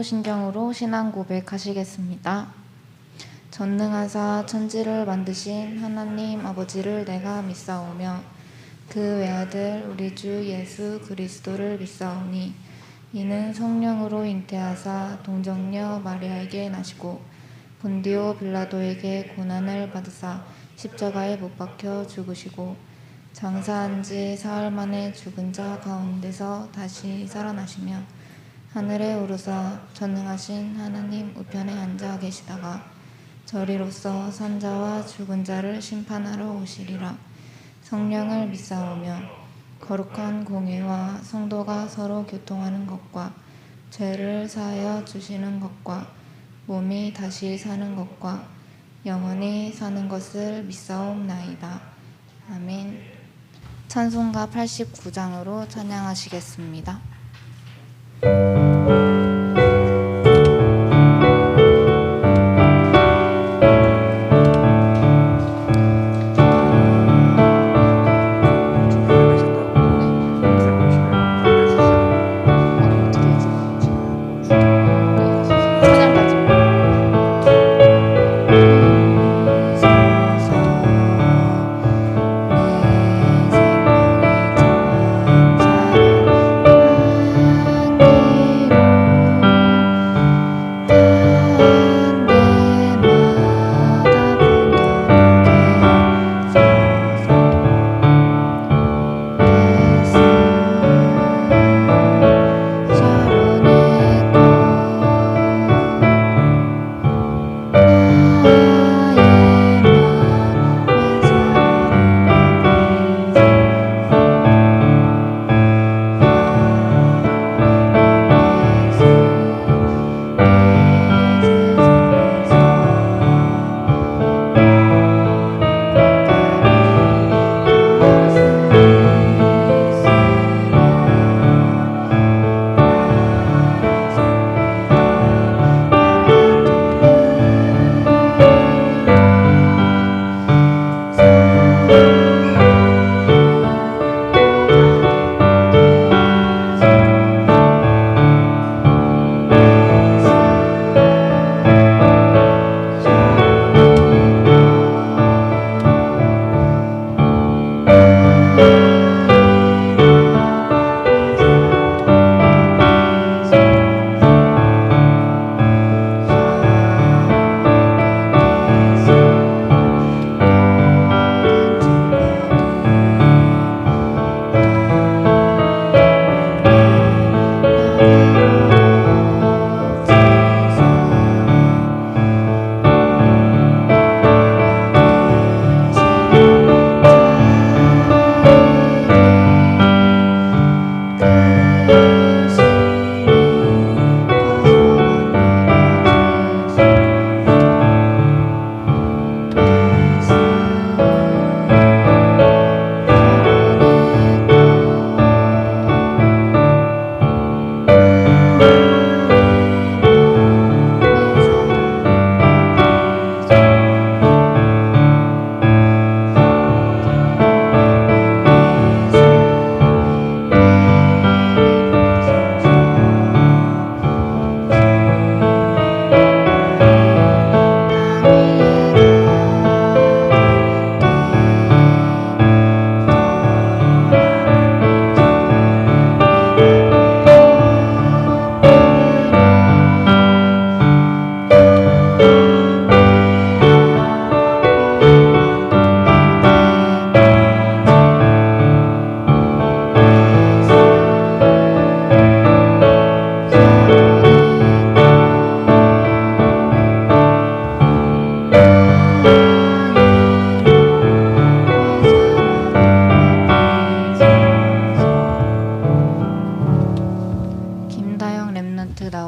사도신경으로 신앙 고백하시겠습니다. 전능하사 천지를 만드신 하나님 아버지를 내가 믿사오며 그 외아들 우리 주 예수 그리스도를 믿사오니 이는 성령으로 잉태하사 동정녀 마리아에게 나시고 본디오 빌라도에게 고난을 받으사 십자가에 못 박혀 죽으시고 장사한 지 사흘 만에 죽은 자 가운데서 다시 살아나시며 하늘에 오르사 전능하신 하나님 우편에 앉아 계시다가 저리로서 산자와 죽은 자를 심판하러 오시리라. 성령을 믿사오며 거룩한 공회와 성도가 서로 교통하는 것과 죄를 사하여 주시는 것과 몸이 다시 사는 것과 영원히 사는 것을 믿사옵나이다. 아멘. 찬송가 89장으로 찬양하시겠습니다.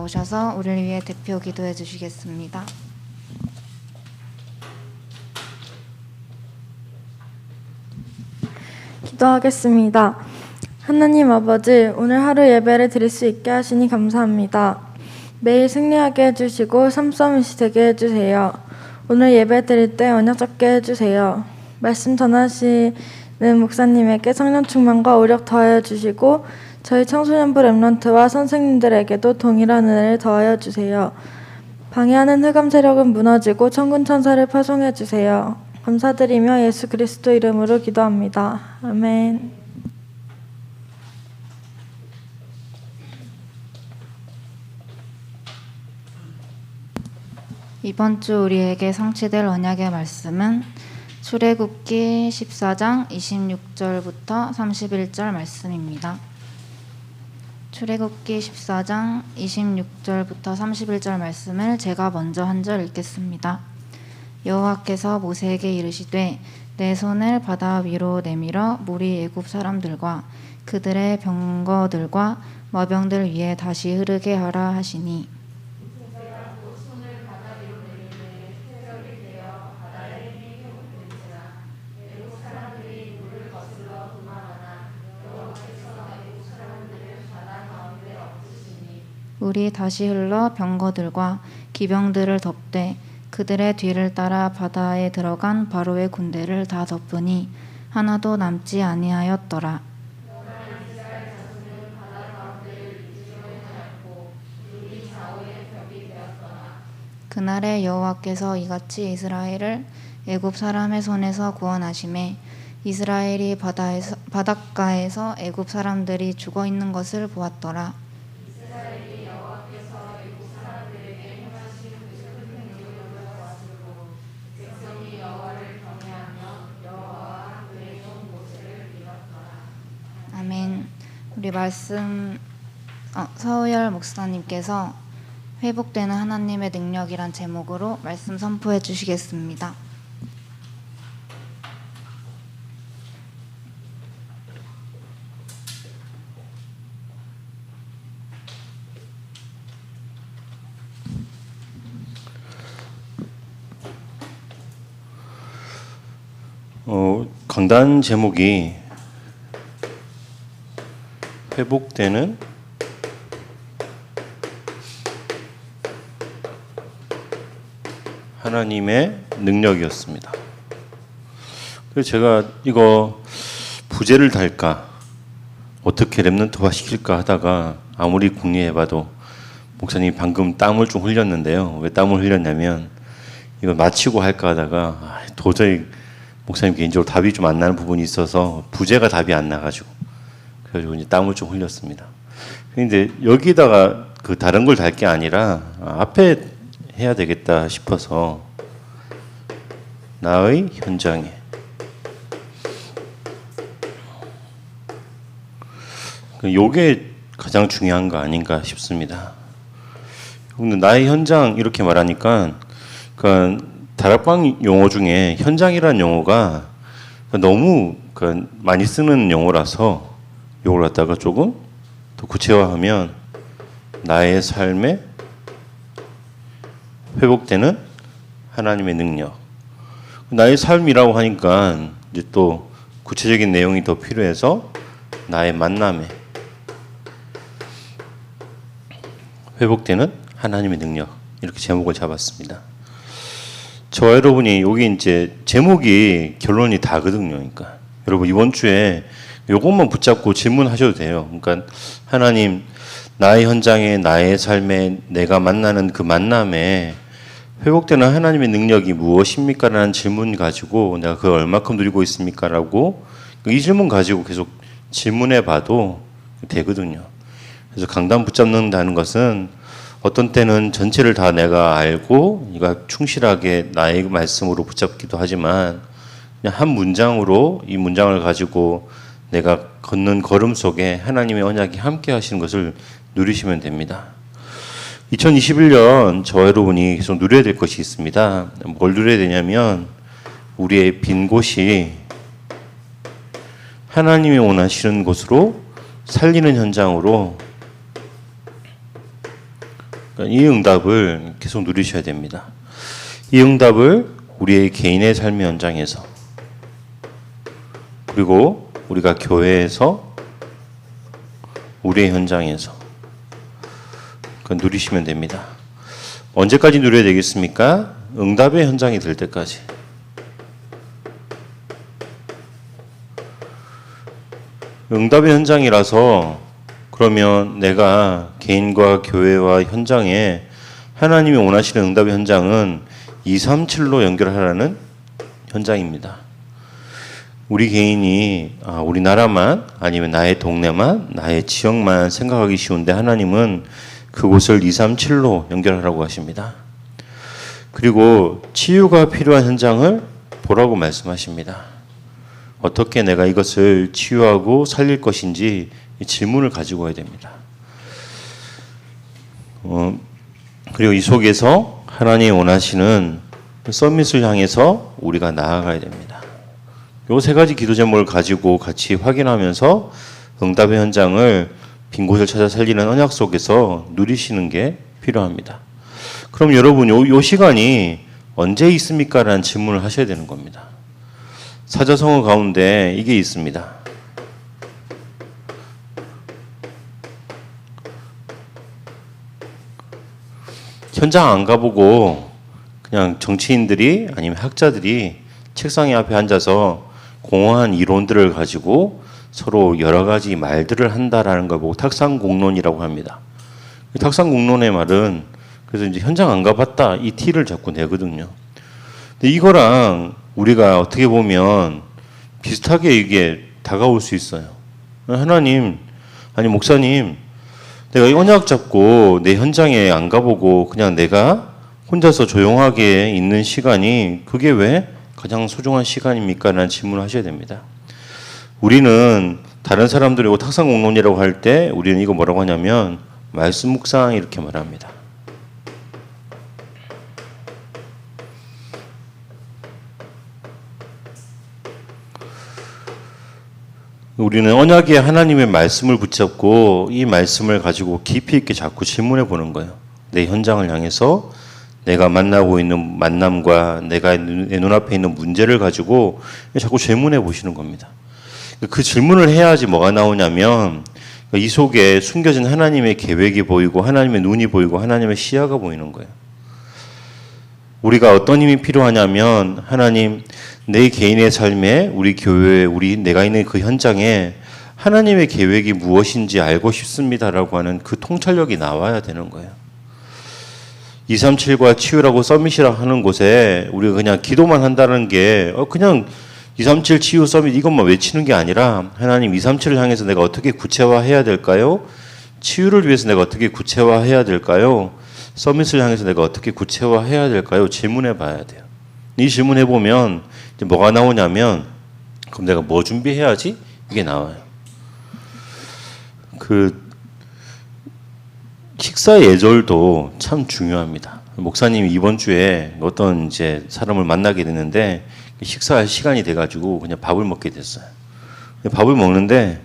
나오셔서 우리를 위해 대표 기도해 주시겠습니다. 기도하겠습니다. 하나님 아버지, 오늘 하루 예배를 드릴 수 있게 하시니 감사합니다. 매일 승리하게 해주시고 삶싸움이 되게 해주세요. 오늘 예배 드릴 때 언약 잡게 해주세요. 말씀 전하시는 목사님에게 성령 충만과 오력 더하여 주시고 저희 청소년부 랩런트와 선생님들에게도 동일한 은혜를 더하여 주세요. 방해하는 흑암 세력은 무너지고 천군 천사를 파송해 주세요. 감사드리며 예수 그리스도 이름으로 기도합니다. 아멘. 이번 주 우리에게 성취될 언약의 말씀은 출애굽기 14장 26절부터 31절 말씀입니다. 출애굽기 14장 26절부터 31절 말씀을 제가 먼저 한 절 읽겠습니다. 여호와께서 모세에게 이르시되 내 손을 바다 위로 내밀어 물이 애굽 사람들과 그들의 병거들과 머병들 위에 다시 흐르게 하라 하시니 물이 다시 흘러 병거들과 기병들을 덮되 그들의 뒤를 따라 바다에 들어간 바로의 군대를 다 덮으니 하나도 남지 아니하였더라. 그날에 여호와께서 이같이 이스라엘을 애굽 사람의 손에서 구원하시매 이스라엘이 바닷가에서 애굽 사람들이 죽어 있는 것을 보았더라. 아멘. 우리 말씀 서우열 목사님께서 회복되는 하나님의 능력이란 제목으로 말씀 선포해 주시겠습니다. 강단 제목이 회복되는 하나님의 능력이었습니다. 그래서 제가 이거 부제를 달까 어떻게 랩런트화 시킬까 하다가 아무리 궁리해봐도 목사님이 방금 땀을 좀 흘렸는데요. 왜 땀을 흘렸냐면 이거 마치고 할까 하다가 도저히 목사님 개인적으로 답이 좀 안 나는 부분이 있어서 부제가 답이 안 나가지고 그래가지고 이제 땀을 좀 흘렸습니다. 근데 여기다가 그 다른 걸 달 게 아니라 앞에 해야 되겠다 싶어서 나의 현장에 요게 가장 중요한 거 아닌가 싶습니다. 근데 나의 현장 이렇게 말하니까 그러니까 다락방 용어 중에 현장이라는 용어가 너무 많이 쓰는 용어라서 이걸 갖다가 조금 더 구체화하면 나의 삶에 회복되는 하나님의 능력. 나의 삶이라고 하니까 이제 또 구체적인 내용이 더 필요해서 나의 만남에 회복되는 하나님의 능력 이렇게 제목을 잡았습니다. 저 여러분이 여기 이제 제목이 결론이 다거든요. 그러니까 여러분 이번 주에 요것만 붙잡고 질문하셔도 돼요. 그러니까 하나님 나의 현장에 나의 삶에 내가 만나는 그 만남에 회복되는 하나님의 능력이 무엇입니까? 라는 질문 가지고 내가 그걸 얼마큼 누리고 있습니까? 라고 이 질문 가지고 계속 질문해 봐도 되거든요. 그래서 강단 붙잡는다는 것은 어떤 때는 전체를 다 내가 알고 이거 충실하게 나의 말씀으로 붙잡기도 하지만 그냥 한 문장으로 이 문장을 가지고 내가 걷는 걸음 속에 하나님의 언약이 함께 하시는 것을 누리시면 됩니다. 2021년 저 여러분이 계속 누려야 될 것이 있습니다. 뭘 누려야 되냐면 우리의 빈 곳이 하나님이 원하시는 곳으로 살리는 현장으로 이 응답을 계속 누리셔야 됩니다. 이 응답을 우리의 개인의 삶의 현장에서 그리고 우리가 교회에서 우리의 현장에서 누리시면 됩니다. 언제까지 누려야 되겠습니까? 응답의 현장이 될 때까지. 응답의 현장이라서 그러면 내가 개인과 교회와 현장에 하나님이 원하시는 응답의 현장은 237로 연결하라는 현장입니다. 우리 개인이 우리나라만 아니면 나의 동네만 나의 지역만 생각하기 쉬운데 하나님은 그곳을 237로 연결하라고 하십니다. 그리고 치유가 필요한 현장을 보라고 말씀하십니다. 어떻게 내가 이것을 치유하고 살릴 것인지 이 질문을 가지고 와야 됩니다. 그리고 이 속에서 하나님이 원하시는 서밋을 향해서 우리가 나아가야 됩니다. 이 세 가지 기도 제목을 가지고 같이 확인하면서 응답의 현장을 빈 곳을 찾아 살리는 언약 속에서 누리시는 게 필요합니다. 그럼 여러분 요 시간이 언제 있습니까? 라는 질문을 하셔야 되는 겁니다. 사자성어 가운데 이게 있습니다. 현장 안 가보고 그냥 정치인들이 아니면 학자들이 책상 앞에 앉아서 공허한 이론들을 가지고 서로 여러 가지 말들을 한다라는 걸 보고 탁상공론이라고 합니다. 탁상공론의 말은 그래서 이제 현장 안 가봤다 이 티를 자꾸 내거든요. 근데 이거랑 우리가 어떻게 보면 비슷하게 이게 다가올 수 있어요. 하나님, 아니 목사님, 내가 이 언약 잡고 내 현장에 안 가보고 그냥 내가 혼자서 조용하게 있는 시간이 그게 왜 가장 소중한 시간입니까? 라는 질문을 하셔야 됩니다. 우리는 다른 사람들이 이거 탁상공론이라고 할 때 우리는 이거 뭐라고 하냐면 말씀 묵상 이렇게 말합니다. 우리는 언약에 하나님의 말씀을 붙잡고 이 말씀을 가지고 깊이 있게 자꾸 질문해 보는 거예요. 내 현장을 향해서 내가 만나고 있는 만남과 내가 내 눈앞에 있는 문제를 가지고 자꾸 질문해 보시는 겁니다. 그 질문을 해야지 뭐가 나오냐면 이 속에 숨겨진 하나님의 계획이 보이고 하나님의 눈이 보이고 하나님의 시야가 보이는 거예요. 우리가 어떤 힘이 필요하냐면 하나님 내 개인의 삶에 우리 교회 내가 있는 그 현장에 하나님의 계획이 무엇인지 알고 싶습니다라고 하는 그 통찰력이 나와야 되는 거예요. 237과 치유라고 서밋이라고 하는 곳에 우리가 그냥 기도만 한다는 게 그냥 237 치유 서밋 이것만 외치는 게 아니라 하나님 237을 향해서 내가 어떻게 구체화해야 될까요? 치유를 위해서 내가 어떻게 구체화해야 될까요? 서밋을 향해서 내가 어떻게 구체화해야 될까요? 질문해 봐야 돼요. 이 질문해 보면 이제 뭐가 나오냐면 그럼 내가 뭐 준비해야지? 이게 나와요. 그 식사 예절도 참 중요합니다. 목사님이 이번 주에 어떤 이제 사람을 만나게 됐는데 식사할 시간이 돼가지고 그냥 밥을 먹게 됐어요. 밥을 먹는데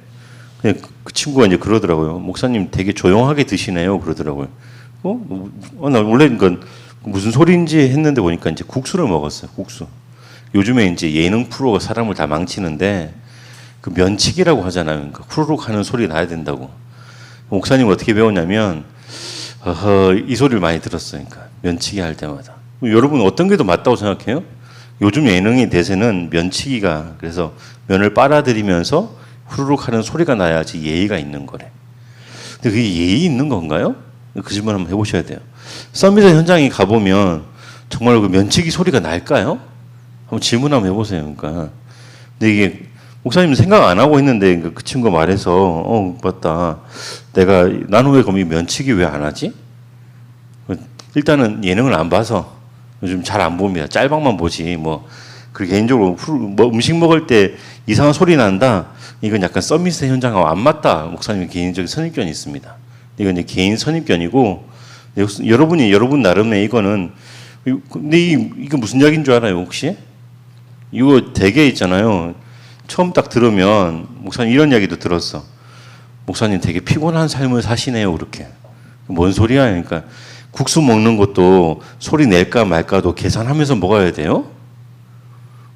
그냥 그 친구가 이제 그러더라고요. 목사님 되게 조용하게 드시네요. 그러더라고요. 나 원래 이건 무슨 소리인지 했는데 보니까 이제 국수를 먹었어요. 국수. 요즘에 이제 예능 프로가 사람을 다 망치는데 그 면치기라고 하잖아요. 그러니까 후루룩 하는 소리 나야 된다고. 목사님은 어떻게 배웠냐면 이 소리를 많이 들었어요. 그러니까 면치기 할 때마다. 여러분 어떤 게 더 맞다고 생각해요? 요즘 예능의 대세는 면치기가 그래서 면을 빨아들이면서 후루룩 하는 소리가 나야지 예의가 있는 거래. 근데 그게 예의 있는 건가요? 그 질문 한번 해보셔야 돼요. 서밋의 현장에 가보면 정말 그 면치기 소리가 날까요? 한번 질문 한번 해보세요. 그러니까. 근데 이게 목사님 생각 안 하고 있는데 그 친구가 말해서 맞다. 나는 왜 그럼 이 면치기 왜 안 하지? 일단은 예능을 안 봐서 요즘 잘 안 봅니다. 짤방만 보지 그 개인적으로 음식 먹을 때 이상한 소리 난다. 이건 약간 서밋의 현장하고 안 맞다. 목사님 개인적인 선입견이 있습니다. 이건 이제 개인 선입견이고 여러분 나름의 이거는 근데 이거 무슨 이야기인 줄 알아요 혹시? 이거 되게 있잖아요. 처음 딱 들으면 목사님 이런 이야기도 들었어. 목사님 되게 피곤한 삶을 사시네요 그렇게. 뭔 소리야? 그러니까 국수 먹는 것도 소리 낼까 말까도 계산하면서 먹어야 돼요.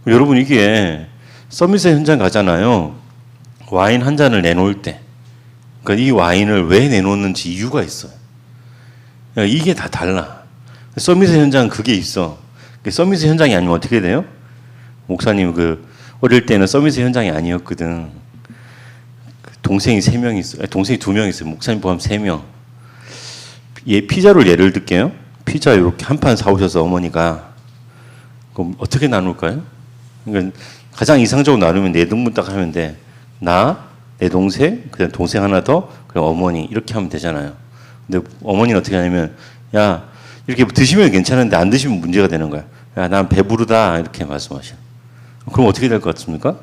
여러분 이게 서밋의 현장 가잖아요. 와인 한 잔을 내놓을 때 그러니까 이 와인을 왜 내놓는지 이유가 있어요. 그러니까 이게 다 달라. 서밋의 현장은 그게 있어. 서밋의 현장이 아니면 어떻게 돼요? 목사님 어릴 때는 서밋의 현장이 아니었거든. 동생이 3명 있어요. 아니, 동생이 2명 있어요. 목사님 포함 3명. 피자를 예를 들게요. 피자 이렇게 한 판 사오셔서 어머니가 그럼 어떻게 나눌까요? 그러니까 가장 이상적으로 나누면 4등분 딱 하면 돼. 나, 내 동생, 그다음 동생 하나 더, 그리고 어머니 이렇게 하면 되잖아요. 근데 어머니는 어떻게 하냐면 야 이렇게 드시면 괜찮은데 안 드시면 문제가 되는 거야. 야 난 배부르다 이렇게 말씀하셔. 그럼 어떻게 될 것 같습니까?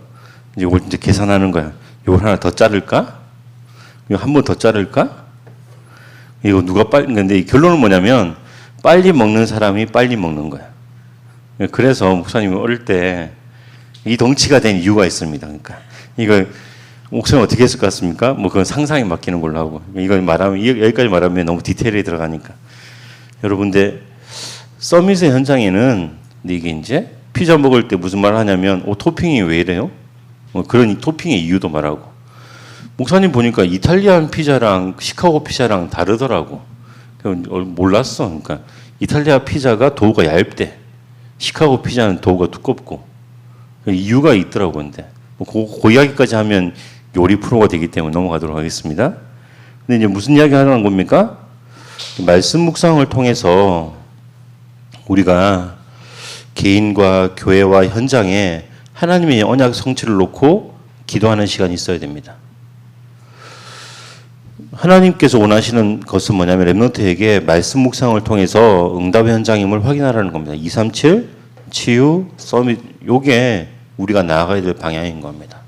이걸 이제 계산하는 거야. 이걸 하나 더 자를까? 이거 한 번 더 자를까? 이거 누가 빨리, 근데 이 결론은 뭐냐면 빨리 먹는 사람이 빨리 먹는 거야. 그래서 목사님이 어릴 때 이 덩치가 된 이유가 있습니다. 그러니까 이거 목사님 어떻게 했을 것 같습니까? 뭐 그건 상상에 맡기는 걸로 하고 이걸 말하면 여기까지 말하면 너무 디테일에 들어가니까 여러분들 서밋의 현장에는 이게 이제 피자 먹을 때 무슨 말을 하냐면 토핑이 왜 이래요? 뭐 그런 토핑의 이유도 말하고 목사님 보니까 이탈리안 피자랑 시카고 피자랑 다르더라고. 몰랐어. 그러니까 이탈리아 피자가 도우가 얇대. 시카고 피자는 도우가 두껍고 이유가 있더라고. 근데 그 이야기까지 하면 요리 프로가 되기 때문에 넘어가도록 하겠습니다. 근데 이제 무슨 이야기 하라는 겁니까? 말씀 묵상을 통해서 우리가 개인과 교회와 현장에 하나님의 언약 성취를 놓고 기도하는 시간이 있어야 됩니다. 하나님께서 원하시는 것은 뭐냐면 렘넌트에게 말씀 묵상을 통해서 응답의 현장임을 확인하라는 겁니다. 237 치유, 서밋 요게 우리가 나아가야 될 방향인 겁니다.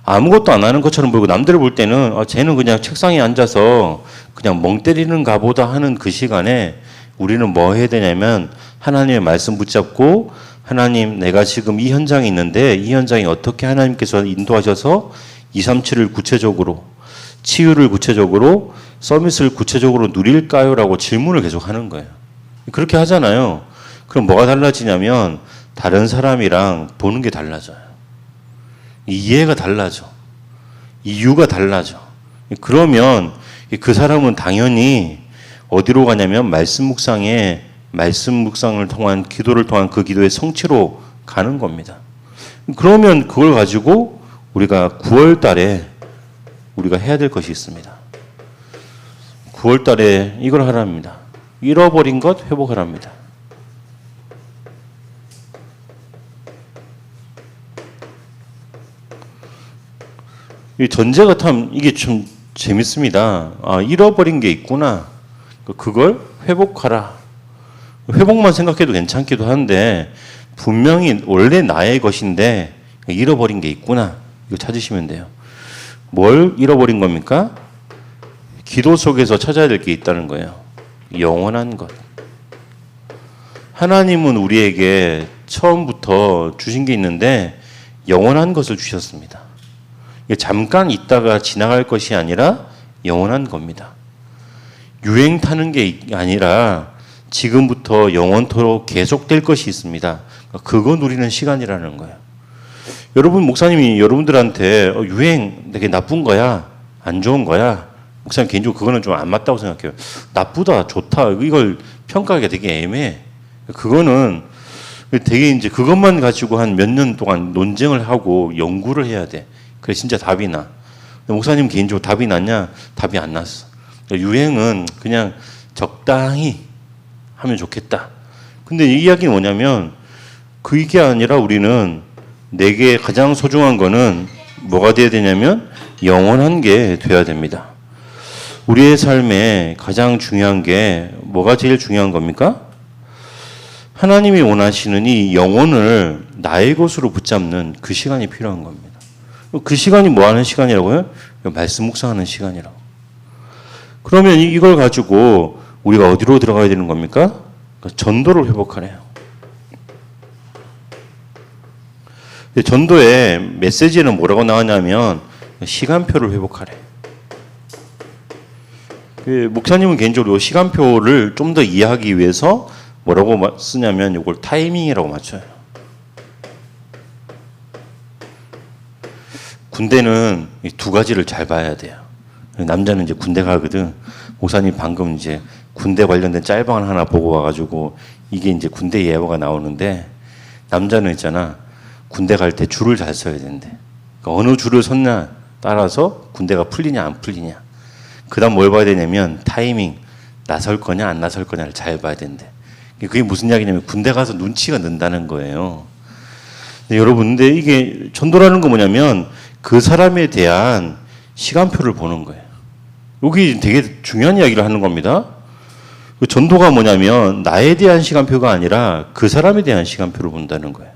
아무것도 안 하는 것처럼 보이고 남들을 볼 때는 쟤는 그냥 책상에 앉아서 그냥 멍 때리는가 보다 하는 그 시간에 우리는 뭐 해야 되냐면 하나님의 말씀 붙잡고 하나님 내가 지금 이 현장에 있는데 이 현장에 어떻게 하나님께서 인도하셔서 237을 구체적으로 치유를 구체적으로 서밋을 구체적으로 누릴까요? 라고 질문을 계속 하는 거예요. 그렇게 하잖아요. 그럼 뭐가 달라지냐면 다른 사람이랑 보는 게 달라져요. 이해가 달라져. 이유가 달라져. 그러면 그 사람은 당연히 어디로 가냐면 말씀 묵상을 통한 기도를 통한 그 기도의 성취로 가는 겁니다. 그러면 그걸 가지고 우리가 9월 달에 우리가 해야 될 것이 있습니다. 9월 달에 이걸 하랍니다. 잃어버린 것 회복하랍니다. 이 전제가 참 이게 좀 재밌습니다. 잃어버린 게 있구나. 그걸 회복하라. 회복만 생각해도 괜찮기도 한데 분명히 원래 나의 것인데 잃어버린 게 있구나. 이거 찾으시면 돼요. 뭘 잃어버린 겁니까? 기도 속에서 찾아야 될 게 있다는 거예요. 영원한 것. 하나님은 우리에게 처음부터 주신 게 있는데 영원한 것을 주셨습니다. 잠깐 있다가 지나갈 것이 아니라 영원한 겁니다. 유행 타는 게 아니라 지금부터 영원토록 계속될 것이 있습니다. 그거 누리는 시간이라는 거예요. 여러분 목사님이 여러분들한테 유행 되게 나쁜 거야, 안 좋은 거야. 목사님 개인적으로 그거는 좀 안 맞다고 생각해요. 나쁘다, 좋다 이걸 평가하기가 되게 애매해. 그거는 되게 이제 그것만 가지고 한 몇 년 동안 논쟁을 하고 연구를 해야 돼. 그래 진짜 답이 나. 목사님 개인적으로 답이 났냐? 답이 안 났어. 유행은 그냥 적당히 하면 좋겠다. 근데 이 이야기는 뭐냐면 그게 아니라 우리는 내게 가장 소중한 거는 뭐가 돼야 되냐면 영원한 게 돼야 됩니다. 우리의 삶에 가장 중요한 게 뭐가 제일 중요한 겁니까? 하나님이 원하시는 이 영혼을 나의 것으로 붙잡는 그 시간이 필요한 겁니다. 그 시간이 뭐 하는 시간이라고요? 말씀 묵상하는 시간이라고. 그러면 이걸 가지고 우리가 어디로 들어가야 되는 겁니까? 전도를 회복하래요. 전도의 메시지는 뭐라고 나왔냐면 시간표를 회복하래. 목사님은 개인적으로 시간표를 좀 더 이해하기 위해서 뭐라고 쓰냐면 이걸 타이밍이라고 맞춰요. 군대는 두 가지를 잘 봐야 돼요. 남자는 이제 군대 가거든. 목사님 방금 이제 군대 관련된 짤방을 하나 보고 와가지고 이게 이제 군대 예화가 나오는데 남자는 있잖아. 군대 갈 때 줄을 잘 서야 된대. 그러니까 어느 줄을 섰냐 따라서 군대가 풀리냐 안 풀리냐. 그다음 뭘 봐야 되냐면 타이밍, 나설 거냐 안 나설 거냐를 잘 봐야 된대. 그게 무슨 이야기냐면 군대 가서 눈치가 는다는 거예요. 근데 여러분, 근데 이게 전도라는 거 뭐냐면 그 사람에 대한 시간표를 보는 거예요. 여기 되게 중요한 이야기를 하는 겁니다. 그 전도가 뭐냐면 나에 대한 시간표가 아니라 그 사람에 대한 시간표를 본다는 거예요.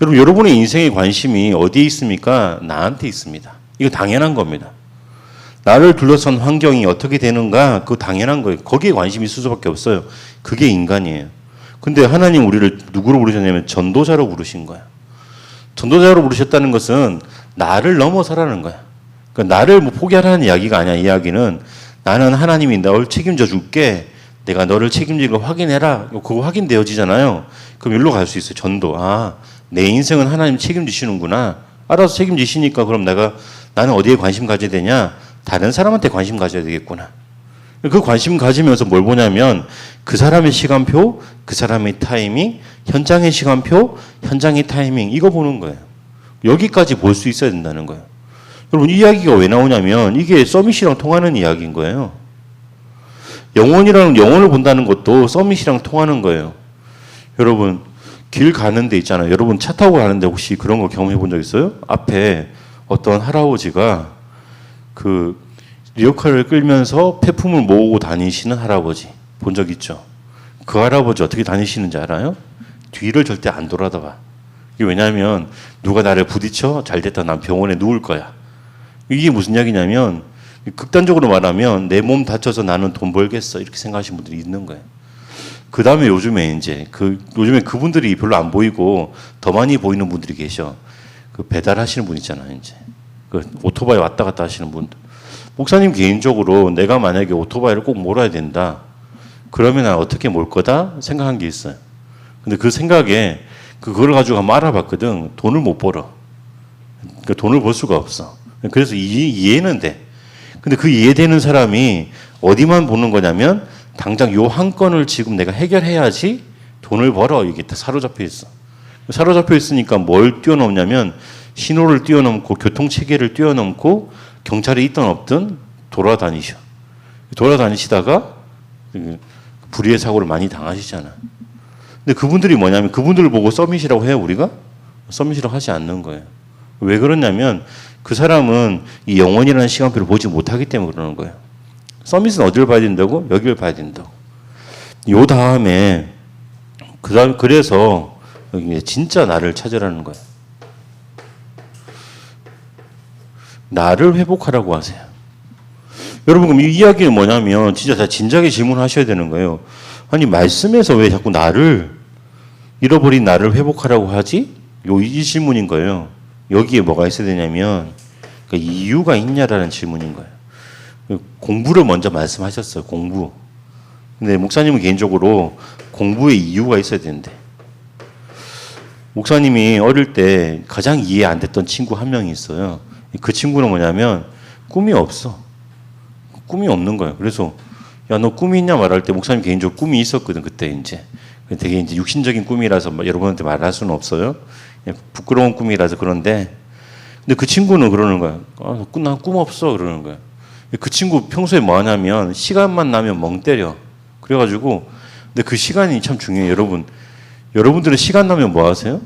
여러분, 여러분의 인생의 관심이 어디에 있습니까? 나한테 있습니다. 이거 당연한 겁니다. 나를 둘러싼 환경이 어떻게 되는가? 그거 당연한 거예요. 거기에 관심이 있을 수밖에 없어요. 그게 인간이에요. 근데 하나님 우리를 누구로 부르셨냐면 전도자로 부르신 거야. 전도자로 부르셨다는 것은 나를 넘어서라는 거야. 그러니까 나를 뭐 포기하라는 이야기가 아니야. 이야기는 나는 하나님이 널 책임져 줄게. 내가 너를 책임지는 걸 확인해라. 그거 확인되어지잖아요. 그럼 여기로 갈 수 있어요. 전도. 아, 내 인생은 하나님 책임지시는구나. 알아서 책임지시니까 그럼 나는 어디에 관심 가져야 되냐? 다른 사람한테 관심 가져야 되겠구나. 그 관심 가지면서 뭘 보냐면 그 사람의 시간표, 그 사람의 타이밍, 현장의 시간표, 현장의 타이밍 이거 보는 거예요. 여기까지 볼 수 있어야 된다는 거예요. 여러분, 이 이야기가 왜 나오냐면 이게 서밋이랑 통하는 이야기인 거예요. 영혼을 본다는 것도 서밋이랑 통하는 거예요. 여러분, 길 가는 데 있잖아요. 여러분 차 타고 가는데 혹시 그런 거 경험해 본 적 있어요? 앞에 어떤 할아버지가 그 리어카를 끌면서 폐품을 모으고 다니시는 할아버지 본 적 있죠? 그 할아버지 어떻게 다니시는지 알아요? 뒤를 절대 안 돌아봐. 이게 왜냐하면 누가 나를 부딪혀 잘 됐다 난 병원에 누울 거야. 이게 무슨 이야기냐면 극단적으로 말하면 내 몸 다쳐서 나는 돈 벌겠어 이렇게 생각하시는 분들이 있는 거예요. 그 다음에 요즘에 그분들이 별로 안 보이고 더 많이 보이는 분들이 계셔. 그 배달하시는 분 있잖아요. 이제 그 오토바이 왔다 갔다 하시는 분들. 목사님 개인적으로 내가 만약에 오토바이를 꼭 몰아야 된다. 그러면 난 어떻게 몰 거다 생각한 게 있어요. 근데 그 생각에 그걸 가지고 한번 알아봤거든. 돈을 못 벌어. 그러니까 돈을 벌 수가 없어. 그래서 이해는 돼. 근데 그 이해되는 사람이 어디만 보는 거냐면 당장 요 한 건을 지금 내가 해결해야지 돈을 벌어. 이게 다 사로잡혀 있어. 사로잡혀 있으니까 뭘 뛰어넘냐면 신호를 뛰어넘고 교통체계를 뛰어넘고 경찰이 있든 없든 돌아다니시다가 불의의 사고를 많이 당하시잖아. 근데 그분들이 뭐냐면 그분들을 보고 서밋이라고 해요. 우리가? 서밋이라고 하지 않는 거예요. 왜 그러냐면 그 사람은 이 영혼이라는 시간표를 보지 못하기 때문에 그러는 거예요. 서밋은 어디를 봐야 된다고? 여기를 봐야 된다고. 요 다음에 그래서 여기 진짜 나를 찾으라는 거예요. 나를 회복하라고 하세요. 여러분, 그럼 이 이야기는 뭐냐면 진짜 다 진작에 질문하셔야 되는 거예요. 아니, 말씀에서 왜 자꾸 잃어버린 나를 회복하라고 하지? 이 질문인 거예요. 여기에 뭐가 있어야 되냐면 그러니까 이유가 있냐라는 질문인 거예요. 공부를 먼저 말씀하셨어요. 공부. 근데 목사님은 개인적으로 공부에 이유가 있어야 되는데 목사님이 어릴 때 가장 이해 안 됐던 친구 한 명이 있어요. 그 친구는 뭐냐면 꿈이 없어. 꿈이 없는 거예요. 그래서 야, 너 꿈이 있냐 말할 때 목사님 개인적으로 꿈이 있었거든. 그때 이제 되게 이제 육신적인 꿈이라서 여러분한테 말할 수는 없어요. 부끄러운 꿈이라서 그런데 근데 그 친구는 그러는 거야. 아, 난 꿈 없어 그러는 거야. 그 친구 평소에 뭐 하냐면 시간만 나면 멍 때려. 그래가지고 근데 그 시간이 참 중요해요. 여러분들은 시간 나면 뭐 하세요?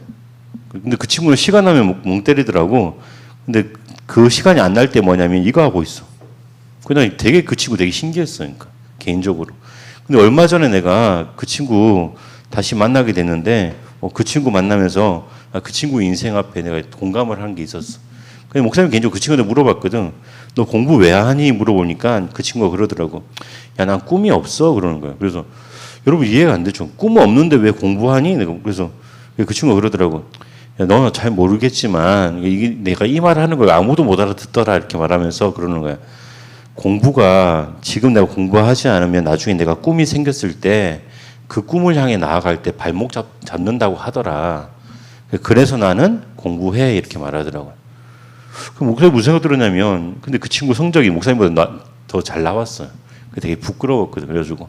근데 그 친구는 시간 나면 멍 때리더라고. 근데 그 시간이 안 날 때 뭐냐면 이거 하고 있어. 그냥 되게 그 친구 되게 신기했어요. 그러니까 개인적으로. 근데 얼마 전에 내가 그 친구 다시 만나게 됐는데 그 친구 만나면서 그 친구 인생 앞에 내가 공감을 한 게 있었어. 근데 목사님 개인적으로 그 친구한테 물어봤거든. 너 공부 왜 하니? 물어보니까 그 친구가 그러더라고. 야, 난 꿈이 없어. 그러는 거야. 그래서 여러분 이해가 안 되죠. 꿈 없는데 왜 공부하니? 그래서 그 친구가 그러더라고. 야, 너는 잘 모르겠지만 내가 이 말을 하는 걸 아무도 못 알아듣더라 이렇게 말하면서 그러는 거야. 공부가 지금 내가 공부하지 않으면 나중에 내가 꿈이 생겼을 때 그 꿈을 향해 나아갈 때 발목 잡는다고 하더라. 그래서 나는 공부해 이렇게 말하더라고요. 그럼 목사님 무슨 생각 들었냐면 근데 그 친구 성적이 목사님보다 더 잘 나왔어요. 되게 부끄러웠거든. 그래가지고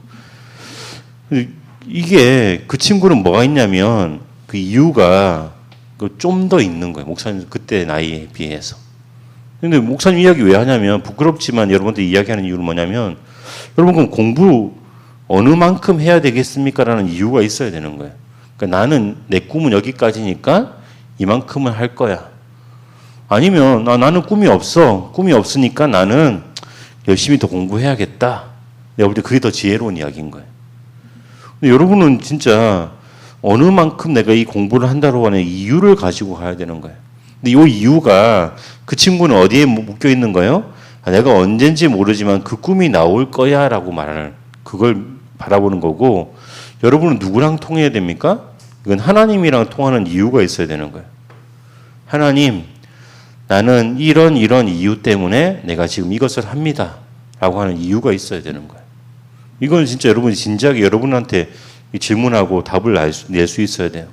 이게 그 친구는 뭐가 있냐면 그 이유가 좀 더 있는 거예요. 목사님 그때 나이에 비해서. 근데 목사님 이야기 왜 하냐면 부끄럽지만 여러분들 이야기하는 이유는 뭐냐면 여러분 그럼 공부 어느 만큼 해야 되겠습니까? 라는 이유가 있어야 되는 거예요. 그러니까 나는 내 꿈은 여기까지니까 이만큼은 할 거야. 아니면 나는 꿈이 없어. 꿈이 없으니까 나는 열심히 더 공부해야겠다. 내가 볼 때 그게 더 지혜로운 이야기인 거예요. 근데 여러분은 진짜 어느 만큼 내가 이 공부를 한다고 하는 이유를 가지고 가야 되는 거예요. 근데 이 이유가 그 친구는 어디에 묶여 있는 거예요? 내가 언젠지 모르지만 그 꿈이 나올 거야 라고 말하는 그걸 바라보는 거고 여러분은 누구랑 통해야 됩니까? 이건 하나님이랑 통하는 이유가 있어야 되는 거예요. 하나님, 나는 이런 이유 때문에 내가 지금 이것을 합니다. 라고 하는 이유가 있어야 되는 거예요. 이건 진짜 여러분이 진지하게 여러분한테 질문하고 답을 낼 수 있어야 돼요.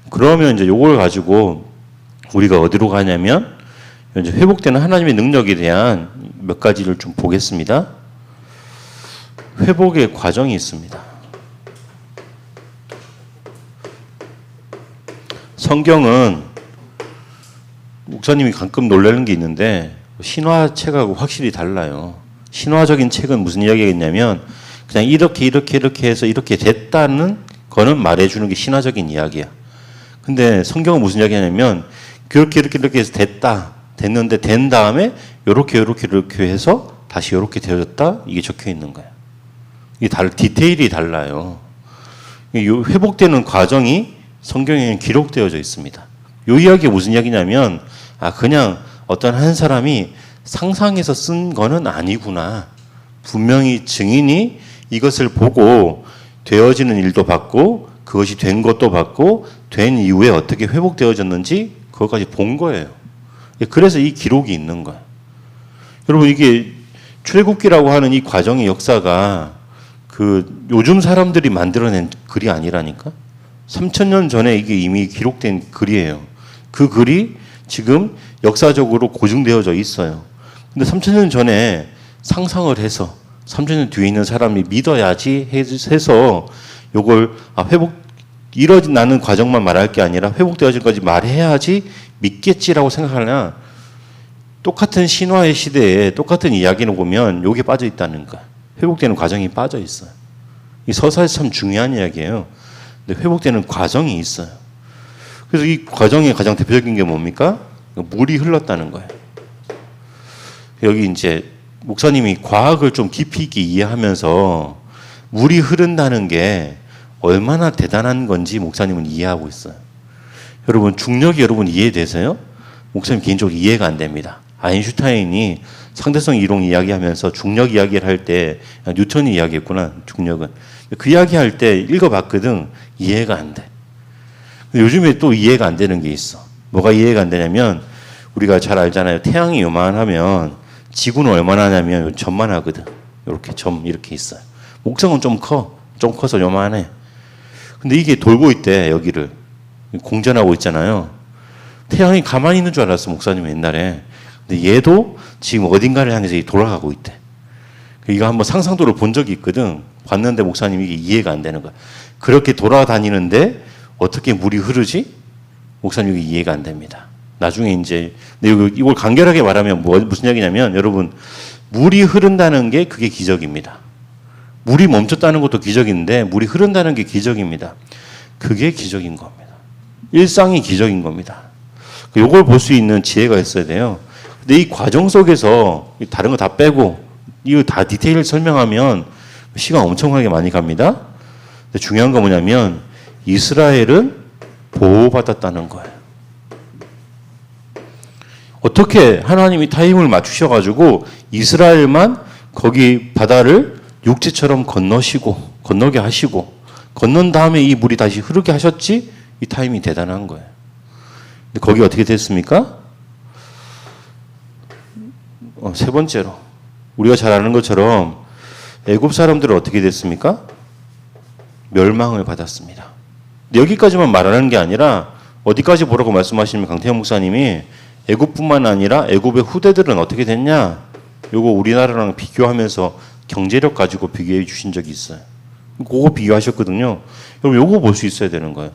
그러면 이제 요걸 가지고 우리가 어디로 가냐면 이제 회복되는 하나님의 능력에 대한 몇 가지를 좀 보겠습니다. 회복의 과정이 있습니다. 성경은 목사님이 가끔 놀라는 게 있는데 신화책하고 확실히 달라요. 신화적인 책은 무슨 이야기겠냐면 그냥 이렇게 해서 이렇게 됐다는 거는 말해주는 게 신화적인 이야기야. 근데 성경은 무슨 이야기냐면 그렇게 해서 됐는데 된 다음에 요렇게 해서 다시 요렇게 되어졌다 이게 적혀 있는 거야. 이게 디테일이 달라요. 회복되는 과정이 성경에는 기록되어져 있습니다. 요 이야기가 무슨 이야기냐면 그냥 어떤 한 사람이 상상해서 쓴 거는 아니구나. 분명히 증인이 이것을 보고 되어지는 일도 봤고 그것이 된 것도 봤고 된 이후에 어떻게 회복되어졌는지 그것까지 본 거예요. 그래서 이 기록이 있는 거예요. 여러분 이게 출애굽기라고 하는 이 과정의 역사가 그 요즘 사람들이 만들어낸 글이 아니라니까. 3,000년 전에 이게 이미 기록된 글이에요. 그 글이 지금 역사적으로 고증되어져 있어요. 근데 3,000년 전에 상상을 해서 3,000년 뒤에 있는 사람이 믿어야지 해서 요걸 일어나는 과정만 말할 게 아니라 회복되어질 까지 말해야지 믿겠지라고 생각하냐. 똑같은 신화의 시대에 똑같은 이야기를 보면 요게 빠져 있다는 거야. 회복되는 과정이 빠져 있어요. 이 서사에서 참 중요한 이야기예요. 근데 회복되는 과정이 있어요. 그래서 이 과정의 가장 대표적인 게 뭡니까? 물이 흘렀다는 거예요. 여기 이제 목사님이 과학을 좀 깊이 있게 이해하면서 물이 흐른다는 게 얼마나 대단한 건지 목사님은 이해하고 있어요. 여러분 중력이 여러분 이해되세요? 목사님 개인적으로 이해가 안 됩니다. 아인슈타인이 상대성 이론 이야기하면서 중력 이야기를 할 때 뉴턴이 이야기했구나. 중력은 그 이야기할 때 읽어봤거든. 이해가 안 돼. 요즘에 또 이해가 안 되는 게 있어. 뭐가 이해가 안 되냐면 우리가 잘 알잖아요. 태양이 요만하면 지구는 얼마나 하냐면 점만 하거든. 이렇게 점 이렇게 있어요. 목성은 좀 커서 요만해. 근데 이게 돌고 있대. 여기를 공전하고 있잖아요. 태양이 가만히 있는 줄 알았어. 목사님 옛날에. 근데 얘도 지금 어딘가를 향해서 돌아가고 있대. 이거 한번 상상도를 본 적이 있거든. 봤는데 목사님이 이게 이해가 안 되는 거야. 그렇게 돌아다니는데 어떻게 물이 흐르지? 목사님이 이해가 안 됩니다. 나중에 이제 이걸 간결하게 말하면 무슨 얘기냐면 여러분 물이 흐른다는 게 그게 기적입니다. 물이 멈췄다는 것도 기적인데 물이 흐른다는 게 기적입니다. 그게 기적인 겁니다. 일상이 기적인 겁니다. 이걸 볼 수 있는 지혜가 있어야 돼요. 근데 이 과정 속에서 다른 거 다 빼고 이거 다 디테일 설명하면 시간 엄청나게 많이 갑니다. 근데 중요한 건 뭐냐면 이스라엘은 보호받았다는 거예요. 어떻게 하나님이 타임을 맞추셔가지고 이스라엘만 거기 바다를 육지처럼 건너게 하시고 건넌 다음에 이 물이 다시 흐르게 하셨지? 이 타임이 대단한 거예요. 근데 거기 어떻게 됐습니까? 세 번째로 우리가 잘 아는 것처럼 애굽 사람들은 어떻게 됐습니까? 멸망을 받았습니다. 근데 여기까지만 말하는 게 아니라 어디까지 보라고 말씀하시면 강태형 목사님이 애굽뿐만 아니라 애굽의 후대들은 어떻게 됐냐? 요거 우리나라랑 비교하면서 경제력 가지고 비교해 주신 적이 있어요. 그거 비교하셨거든요. 여러분 요거 볼 수 있어야 되는 거예요.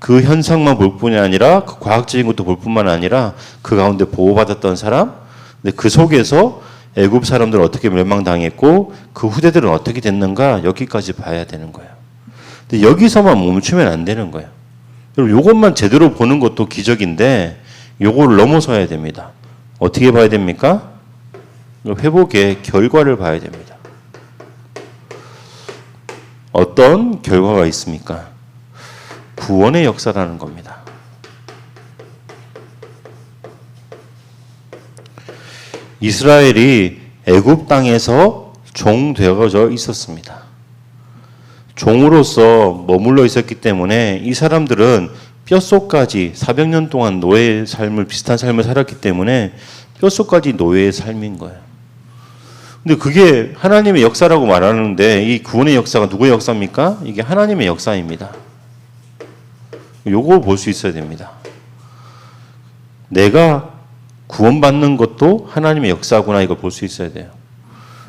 그 현상만 볼 뿐이 아니라 그 과학적인 것도 볼 뿐만 아니라 그 가운데 보호받았던 사람, 근데 그 속에서 애굽 사람들은 어떻게 멸망당했고 그 후대들은 어떻게 됐는가 여기까지 봐야 되는 거예요. 근데 여기서만 멈추면 안 되는 거예요. 여러분 이것만 제대로 보는 것도 기적인데 요거를 넘어서야 됩니다. 어떻게 봐야 됩니까? 회복의 결과를 봐야 됩니다. 어떤 결과가 있습니까? 구원의 역사라는 겁니다. 이스라엘이 애굽 땅에서 종 되어져 있었습니다. 종으로서 머물러 있었기 때문에 이 사람들은 뼛속까지 400년 동안 노예의 삶을 비슷한 삶을 살았기 때문에 뼛속까지 노예의 삶인 거예요. 근데 그게 하나님의 역사라고 말하는데 이 구원의 역사가 누구의 역사입니까? 이게 하나님의 역사입니다. 요거 볼 수 있어야 됩니다. 내가 구원받는 것도 하나님의 역사구나 이걸 볼 수 있어야 돼요.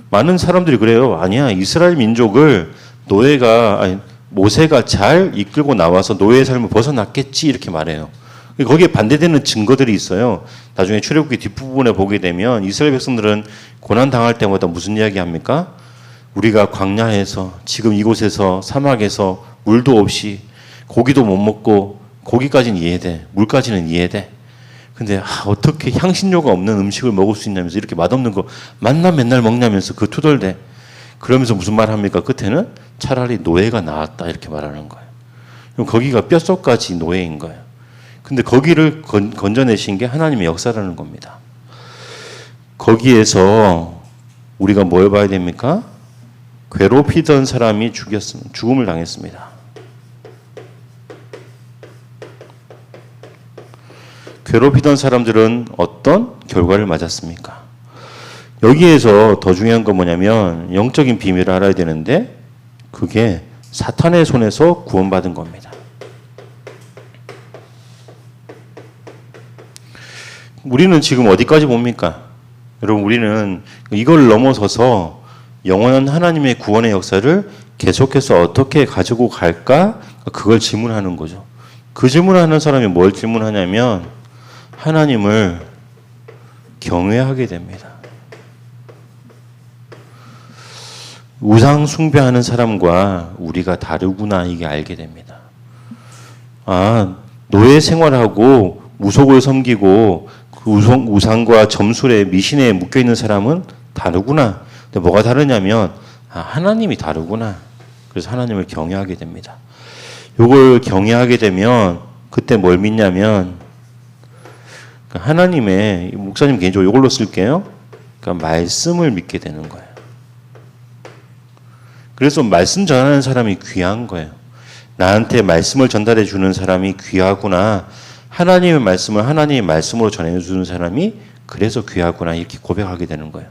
많은 사람들이 그래요. 아니야, 이스라엘 민족을 모세가 잘 이끌고 나와서 노예의 삶을 벗어났겠지 이렇게 말해요. 거기에 반대되는 증거들이 있어요. 나중에 출애굽기 뒷부분에 보게 되면 이스라엘 백성들은 고난 당할 때마다 무슨 이야기 합니까? 우리가 광야에서 지금 이곳에서 사막에서 물도 없이 고기도 못 먹고 고기까지는 이해돼. 물까지는 이해돼. 근데 어떻게 향신료가 없는 음식을 먹을 수 있냐면서 이렇게 맛없는 거 만나 맨날 먹냐면서 그 투덜대. 그러면서 무슨 말 합니까? 끝에는 차라리 노예가 나았다 이렇게 말하는 거예요. 그럼 거기가 뼛속까지 노예인 거예요. 근데 거기를 건져내신 게 하나님의 역사라는 겁니다. 거기에서 우리가 뭘 봐야 됩니까? 괴롭히던 사람이 죽음을 당했습니다. 괴롭히던 사람들은 어떤 결과를 맞았습니까? 여기에서 더 중요한 건 뭐냐면 영적인 비밀을 알아야 되는데 그게 사탄의 손에서 구원받은 겁니다. 우리는 지금 어디까지 봅니까? 여러분 우리는 이걸 넘어서서 영원한 하나님의 구원의 역사를 계속해서 어떻게 가지고 갈까? 그걸 질문하는 거죠. 그 질문하는 사람이 뭘 질문하냐면 하나님을 경외하게 됩니다. 우상 숭배하는 사람과 우리가 다르구나 이게 알게 됩니다. 노예 생활하고 무속을 섬기고 그 우상과 점술에 미신에 묶여 있는 사람은 다르구나. 근데 뭐가 다르냐면 하나님이 다르구나. 그래서 하나님을 경외하게 됩니다. 요걸 경외하게 되면 그때 뭘 믿냐면 하나님의 목사님 개인적으로 이걸로 쓸게요. 그러니까 말씀을 믿게 되는 거예요. 그래서 말씀 전하는 사람이 귀한 거예요. 나한테 말씀을 전달해 주는 사람이 귀하구나. 하나님의 말씀을 하나님의 말씀으로 전해 주는 사람이 그래서 귀하구나 이렇게 고백하게 되는 거예요.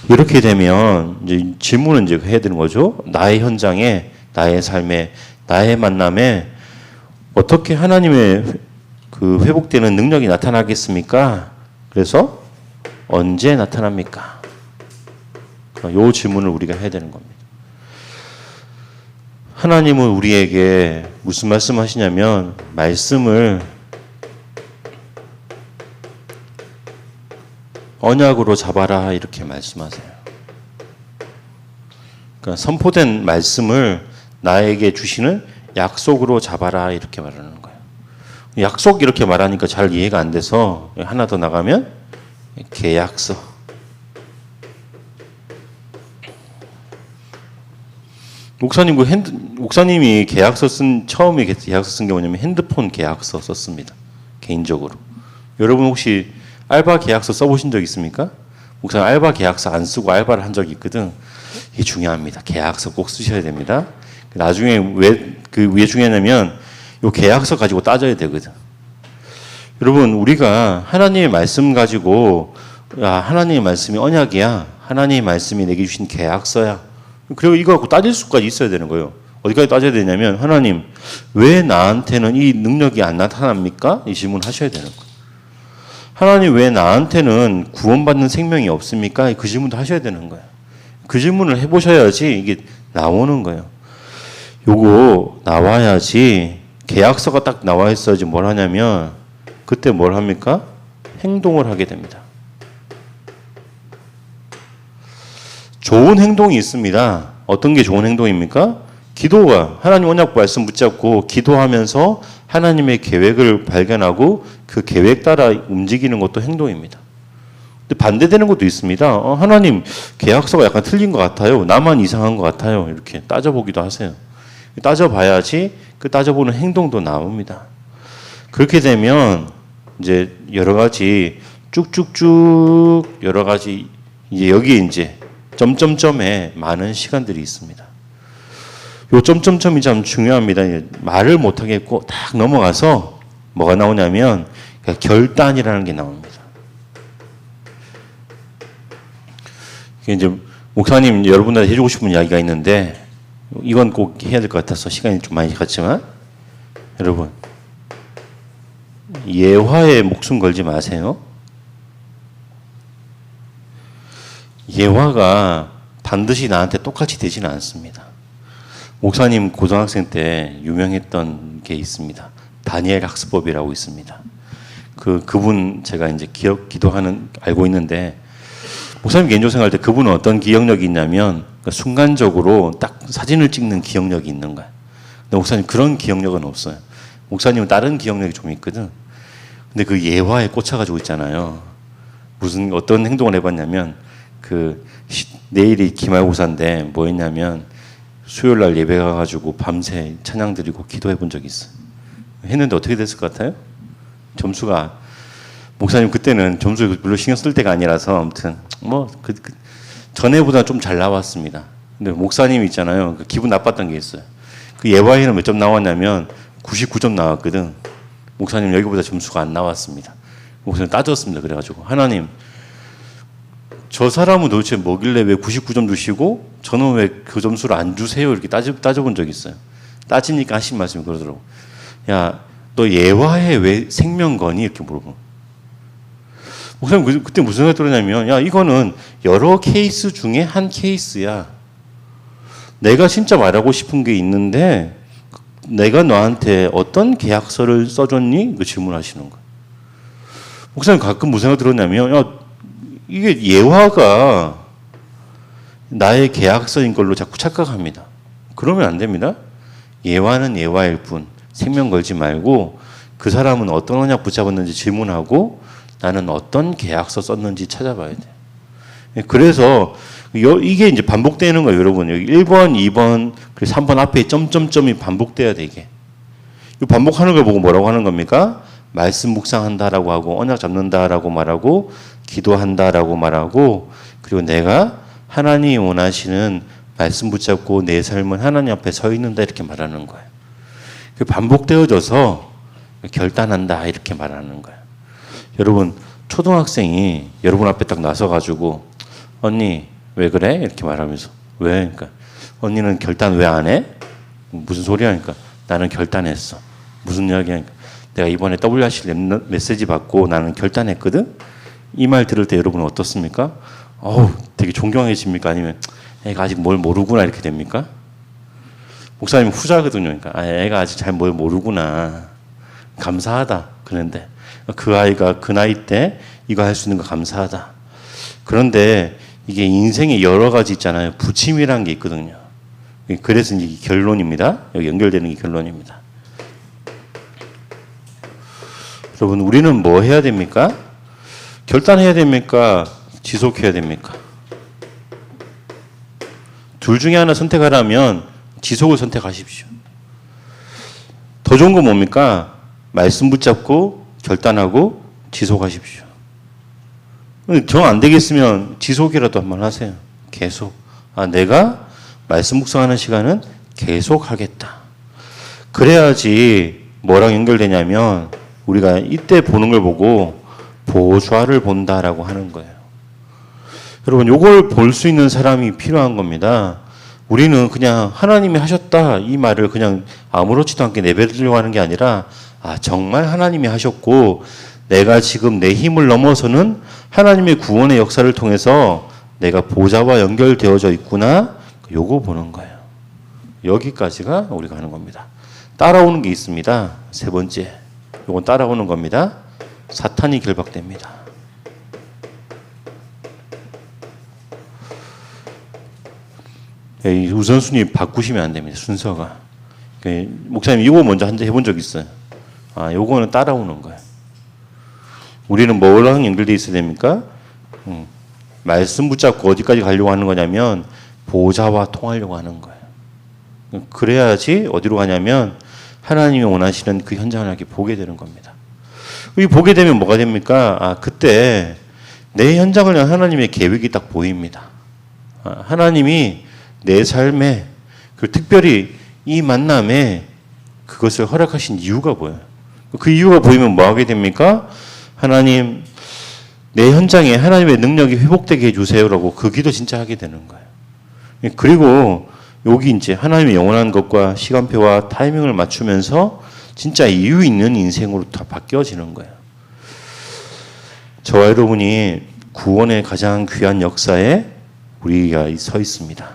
이렇게 되면 이제 질문은 이제 해야 되는 거죠. 나의 현장에, 나의 삶에, 나의 만남에 어떻게 하나님의 그 회복되는 능력이 나타나겠습니까? 그래서 언제 나타납니까? 이 질문을 우리가 해야 되는 겁니다. 하나님은 우리에게 무슨 말씀하시냐면 말씀을 언약으로 잡아라 이렇게 말씀하세요. 그러니까 선포된 말씀을 나에게 주시는 약속으로 잡아라 이렇게 말하는 거예요. 약속 이렇게 말하니까 잘 이해가 안 돼서 하나 더 나가면 계약서. 목사님이 처음에 계약서 쓴 게 뭐냐면 핸드폰 계약서 썼습니다. 개인적으로. 여러분 혹시 알바 계약서 써보신 적 있습니까? 목사님 알바 계약서 안 쓰고 알바를 한 적이 있거든. 이게 중요합니다. 계약서 꼭 쓰셔야 됩니다. 나중에 왜 중요하냐면 이 계약서 가지고 따져야 되거든. 여러분 우리가 하나님의 말씀 가지고 하나님의 말씀이 언약이야. 하나님의 말씀이 내게 주신 계약서야. 그리고 이거 갖고 따질 수까지 있어야 되는 거예요. 어디까지 따져야 되냐면 하나님 왜 나한테는 이 능력이 안 나타납니까? 이 질문 하셔야 되는 거예요. 하나님 왜 나한테는 구원받는 생명이 없습니까? 그 질문도 하셔야 되는 거예요. 그 질문을 해보셔야지 이게 나오는 거예요. 요거 나와야지 계약서가 딱 나와 있어야지 뭘 하냐면 그때 뭘 합니까? 행동을 하게 됩니다. 좋은 행동이 있습니다. 어떤 게 좋은 행동입니까? 기도가 하나님 언약 말씀 붙잡고 기도하면서 하나님의 계획을 발견하고 그 계획 따라 움직이는 것도 행동입니다. 근데 반대되는 것도 있습니다. 하나님 계약서가 약간 틀린 것 같아요. 나만 이상한 것 같아요. 이렇게 따져보기도 하세요. 따져봐야지 그 따져보는 행동도 나옵니다. 그렇게 되면 이제 여러 가지 쭉쭉쭉 여러 가지 이제 여기에 이제 점점점에 많은 시간들이 있습니다. 요 점점점이 참 중요합니다. 말을 못 하겠고 딱 넘어가서 뭐가 나오냐면 결단이라는 게 나옵니다. 이제 목사님 여러분들한테 해주고 싶은 이야기가 있는데 이건 꼭 해야 될 것 같아서 시간이 좀 많이 갔지만 여러분 예화에 목숨 걸지 마세요. 예화가 반드시 나한테 똑같이 되지는 않습니다. 목사님 고등학생 때 유명했던 게 있습니다. 다니엘 학습법이라고 있습니다. 그분 제가 이제 알고 있는데 목사님 개인적으로 생각할 때 그분은 어떤 기억력이 있냐면 순간적으로 딱 사진을 찍는 기억력이 있는 거야. 근데 목사님 그런 기억력은 없어요. 목사님은 다른 기억력이 좀 있거든. 근데 그 예화에 꽂혀가지고 있잖아요. 어떤 행동을 해봤냐면 내일이 기말고사인데 뭐 했냐면 수요일 날 예배 가가지고 밤새 찬양 드리고 기도해 본 적이 있어요. 했는데 어떻게 됐을 것 같아요? 점수가 목사님 그때는 점수 별로 신경 쓸 때가 아니라서 아무튼 전에보다 좀 잘 나왔습니다. 근데 목사님 있잖아요. 기분 나빴던 게 있어요. 그 예화에는 몇 점 나왔냐면 99점 나왔거든. 목사님 여기보다 점수가 안 나왔습니다. 목사님 따졌습니다. 그래가지고 하나님 저 사람은 도대체 뭐길래 왜 99점 주시고 저는 왜 그 점수를 안 주세요? 이렇게 따져본 적이 있어요. 따지니까 하신 말씀이 그러더라고. 야, 너 예화에 왜 생명 거니? 이렇게 물어보고. 목사님 그때 무슨 생각이 들었냐면 야 이거는 여러 케이스 중에 한 케이스야. 내가 진짜 말하고 싶은 게 있는데 내가 너한테 어떤 계약서를 써줬니? 그 질문하시는 거예요. 목사님 가끔 무슨 생각이 들었냐면 야 이게 예화가 나의 계약서인 걸로 자꾸 착각합니다. 그러면 안 됩니다. 예화는 예화일 뿐 생명 걸지 말고 그 사람은 어떤 언약 붙잡았는지 질문하고 나는 어떤 계약서 썼는지 찾아봐야 돼요. 그래서 이게 이제 반복되는 거예요, 여러분. 여기 1번, 2번, 그리고 3번 앞에 점점점이 반복돼야 돼, 이게. 이 반복하는 걸 보고 뭐라고 하는 겁니까? 말씀 묵상한다라고 하고, 언약 잡는다라고 말하고, 기도한다라고 말하고, 그리고 내가 하나님이 원하시는 말씀 붙잡고 내 삶은 하나님 앞에 서 있는다 이렇게 말하는 거예요. 반복되어져서 결단한다 이렇게 말하는 거예요. 여러분 초등학생이 여러분 앞에 딱 나서가지고 언니 왜 그래? 이렇게 말하면서 왜? 그러니까 언니는 결단 왜 안 해? 무슨 소리야? 그러니까 나는 결단했어. 무슨 이야기야? 그러니까 내가 이번에 WRC 메시지 받고 나는 결단했거든? 이 말 들을 때 여러분은 어떻습니까? 되게 존경해집니까? 아니면 애가 아직 뭘 모르구나 이렇게 됩니까? 목사님 후자거든요. 그러니까 애가 아직 잘 뭘 모르구나. 감사하다. 그런데 그 아이가 그 나이 때 이거 할 수 있는 거 감사하다. 그런데 이게 인생에 여러 가지 있잖아요. 부침이라는 게 있거든요. 그래서 이게 결론입니다. 여기 연결되는 게 결론입니다. 여러분 우리는 뭐 해야 됩니까? 결단해야 됩니까? 지속해야 됩니까? 둘 중에 하나 선택하라면 지속을 선택하십시오. 더 좋은 건 뭡니까? 말씀 붙잡고 결단하고 지속하십시오. 정 안 되겠으면 지속이라도 한번 하세요. 계속. 내가 말씀 묵상하는 시간은 계속 하겠다. 그래야지 뭐랑 연결되냐면 우리가 이때 보는 걸 보고 보좌를 본다라고 하는 거예요. 여러분 이걸 볼 수 있는 사람이 필요한 겁니다. 우리는 그냥 하나님이 하셨다 이 말을 그냥 아무렇지도 않게 내뱉으려고 하는 게 아니라 정말 하나님이 하셨고 내가 지금 내 힘을 넘어서는 하나님의 구원의 역사를 통해서 내가 보좌와 연결되어져 있구나 요거 보는 거예요. 여기까지가 우리가 하는 겁니다. 따라오는 게 있습니다. 세 번째, 이건 따라오는 겁니다. 사탄이 결박됩니다. 이 우선순위 바꾸시면 안 됩니다. 순서가. 목사님 이거 먼저 한 번 해본 적 있어요. 요거는 따라오는 거예요. 우리는 뭐랑 연결되어 있어야 됩니까? 말씀 붙잡고 어디까지 가려고 하는 거냐면 보좌와 통하려고 하는 거예요. 그래야지 어디로 가냐면 하나님이 원하시는 그 현장을 이렇게 보게 되는 겁니다. 이 보게 되면 뭐가 됩니까? 그때 내 현장을 향한 하나님의 계획이 딱 보입니다. 하나님이 내 삶에 그 특별히 이 만남에 그것을 허락하신 이유가 보여요. 그 이유가 보이면 뭐 하게 됩니까? 하나님, 내 현장에 하나님의 능력이 회복되게 해주세요라고 그 기도 진짜 하게 되는 거예요. 그리고 여기 이제 하나님의 영원한 것과 시간표와 타이밍을 맞추면서 진짜 이유 있는 인생으로 다 바뀌어지는 거예요. 저와 여러분이 구원의 가장 귀한 역사에 우리가 서 있습니다.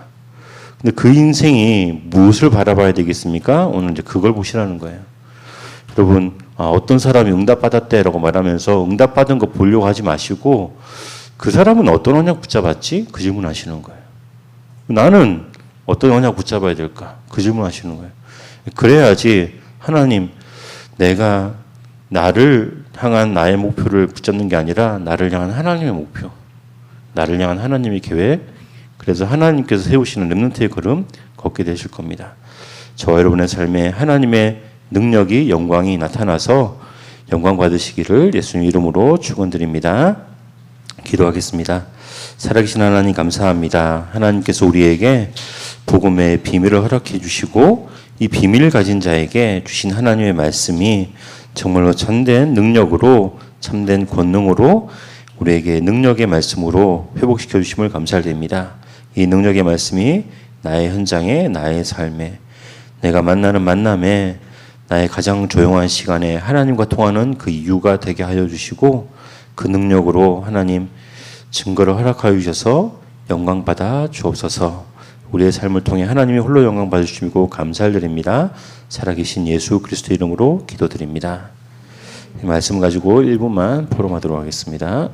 근데 그 인생이 무엇을 바라봐야 되겠습니까? 오늘 이제 그걸 보시라는 거예요. 여러분, 어떤 사람이 응답받았대라고 말하면서 응답받은 거 보려고 하지 마시고 그 사람은 어떤 언약 붙잡았지? 그 질문 하시는 거예요. 나는 어떤 언약 붙잡아야 될까? 그 질문 하시는 거예요. 그래야지 하나님, 내가 나를 향한 나의 목표를 붙잡는 게 아니라 나를 향한 하나님의 목표, 나를 향한 하나님의 계획, 그래서 하나님께서 세우시는 렘넌트의 걸음 걷게 되실 겁니다. 저와 여러분의 삶에 하나님의 능력이, 영광이 나타나서 영광 받으시기를 예수님 이름으로 축원드립니다. 기도하겠습니다. 살아계신 하나님 감사합니다. 하나님께서 우리에게 복음의 비밀을 허락해 주시고 이 비밀을 가진 자에게 주신 하나님의 말씀이 정말로 참된 능력으로, 참된 권능으로 우리에게 능력의 말씀으로 회복시켜 주심을 감사드립니다. 이 능력의 말씀이 나의 현장에, 나의 삶에, 내가 만나는 만남에, 나의 가장 조용한 시간에 하나님과 통하는 그 이유가 되게 하여 주시고 그 능력으로 하나님 증거를 허락하여 주셔서 영광 받아 주옵소서. 우리의 삶을 통해 하나님이 홀로 영광 받으시고 감사를 드립니다. 살아계신 예수 그리스도 이름으로 기도드립니다. 이 말씀 가지고 1분만 포럼하도록 하겠습니다.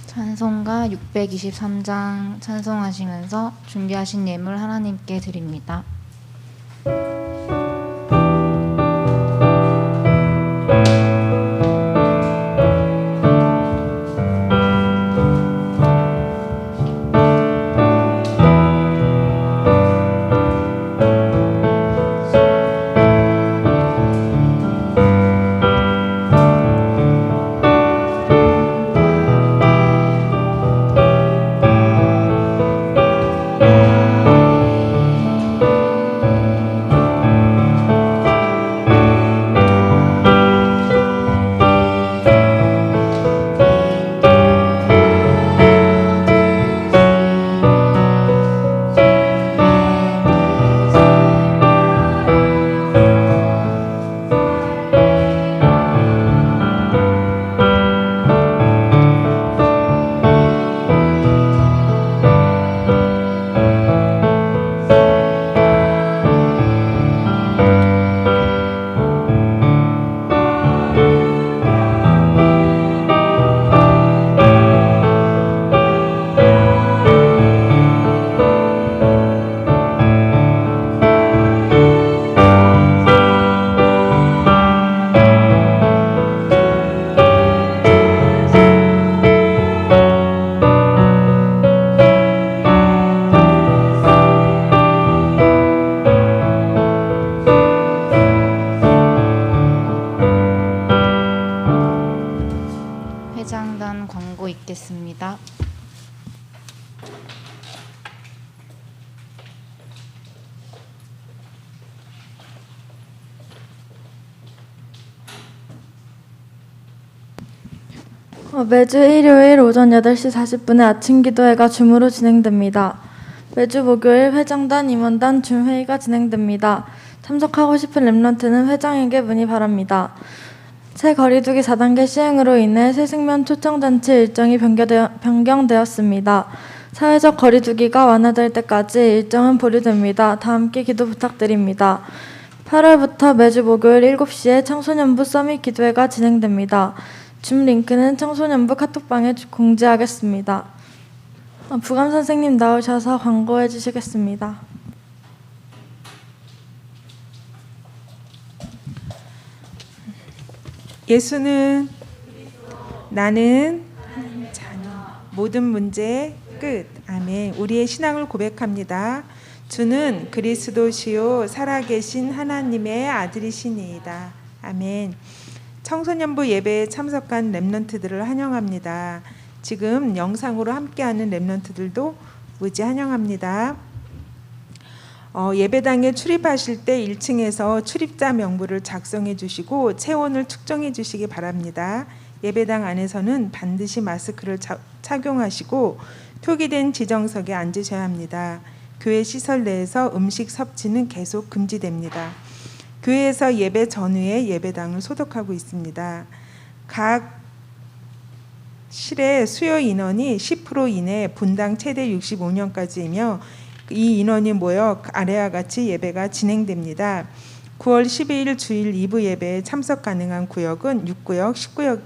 찬송가 623장 찬송하시면서 준비하신 예물 하나님께 드립니다. 최장단 광고 있겠습니다. 매주 일요일 오전 8시 40분에 아침 기도회가 줌으로 진행됩니다. 매주 목요일 회장단, 임원단 줌회의가 진행됩니다. 참석하고 싶은 랩런트는 회장에게 문의 바랍니다. 새 거리두기 4단계 시행으로 인해 새생명 초청잔치 일정이 변경되었습니다. 사회적 거리두기가 완화될 때까지 일정은 보류됩니다. 다 함께 기도 부탁드립니다. 8월부터 매주 목요일 7시에 청소년부 서밋 기도회가 진행됩니다. 줌 링크는 청소년부 카톡방에 공지하겠습니다. 부감 선생님 나오셔서 광고해 주시겠습니다. 예수는 나는 자녀 모든 문제 끝. 아멘. 우리의 신앙을 고백합니다. 주는 그리스도시요 살아계신 하나님의 아들이시니이다. 아멘. 청소년부 예배에 참석한 랩런트들을 환영합니다. 지금 영상으로 함께하는 랩런트들도 무지 환영합니다. 예배당에 출입하실 때 1층에서 출입자 명부를 작성해 주시고 체온을 측정해 주시기 바랍니다. 예배당 안에서는 반드시 마스크를 착용하시고 표기된 지정석에 앉으셔야 합니다. 교회 시설 내에서 음식 섭취는 계속 금지됩니다. 교회에서 예배 전후에 예배당을 소독하고 있습니다. 각 실의 수요 인원이 10% 이내 분당 최대 65명까지이며 이 인원이 모여 아래와 같이 예배가 진행됩니다. 9월 12일 주일 2부 예배에 참석 가능한 구역은 6구역,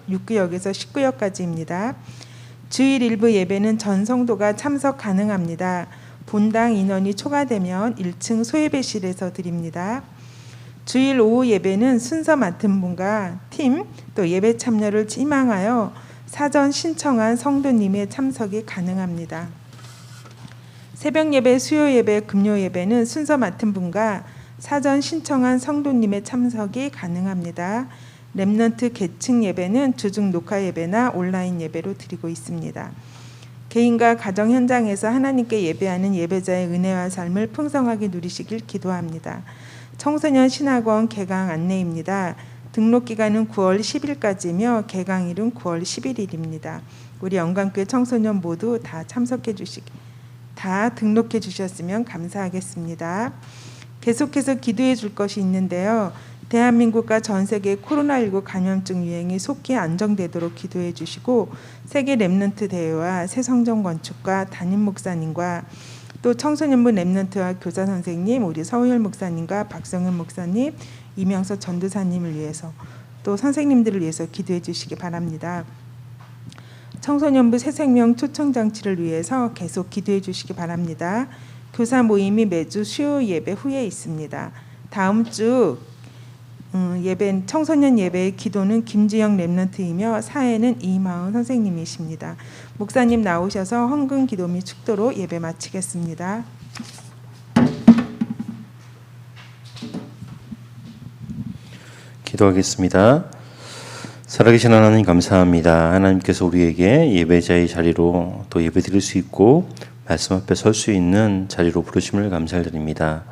6구역에서 10구역까지입니다. 주일 1부 예배는 전 성도가 참석 가능합니다. 본당 인원이 초과되면 1층 소예배실에서 드립니다. 주일 오후 예배는 순서 맡은 분과 팀, 또 예배 참여를 희망하여 사전 신청한 성도님의 참석이 가능합니다. 새벽 예배, 수요 예배, 금요 예배는 순서 맡은 분과 사전 신청한 성도님의 참석이 가능합니다. 랩런트 계층 예배는 주중 녹화 예배나 온라인 예배로 드리고 있습니다. 개인과 가정 현장에서 하나님께 예배하는 예배자의 은혜와 삶을 풍성하게 누리시길 기도합니다. 청소년 신학원 개강 안내입니다. 등록 기간은 9월 10일까지며 개강일은 9월 11일입니다. 우리 영광교회 청소년 모두 다 등록해 주셨으면 감사하겠습니다. 계속해서 기도해 줄 것이 있는데요. 대한민국과 전 세계 코로나19 감염증 유행이 속히 안정되도록 기도해 주시고 세계 랩런트 대회와 새성전 건축과 담임 목사님과 또 청소년부 랩런트와 교사 선생님, 우리 서우열 목사님과 박성현 목사님, 이명서 전도사님을 위해서 또 선생님들을 위해서 기도해 주시기 바랍니다. 청소년부 새생명 초청장치를 위해서 계속 기도해 주시기 바랍니다. 교사 모임이 매주 수요 예배 후에 있습니다. 다음 주 청소년 예배의 기도는 김지영 랩런트이며 사회는 이마은 선생님이십니다. 목사님 나오셔서 헌금 기도 및 축도로 예배 마치겠습니다. 기도하겠습니다. 살아계신 하나님 감사합니다. 하나님께서 우리에게 예배자의 자리로 또 예배 드릴 수 있고 말씀 앞에 설 수 있는 자리로 부르심을 감사드립니다.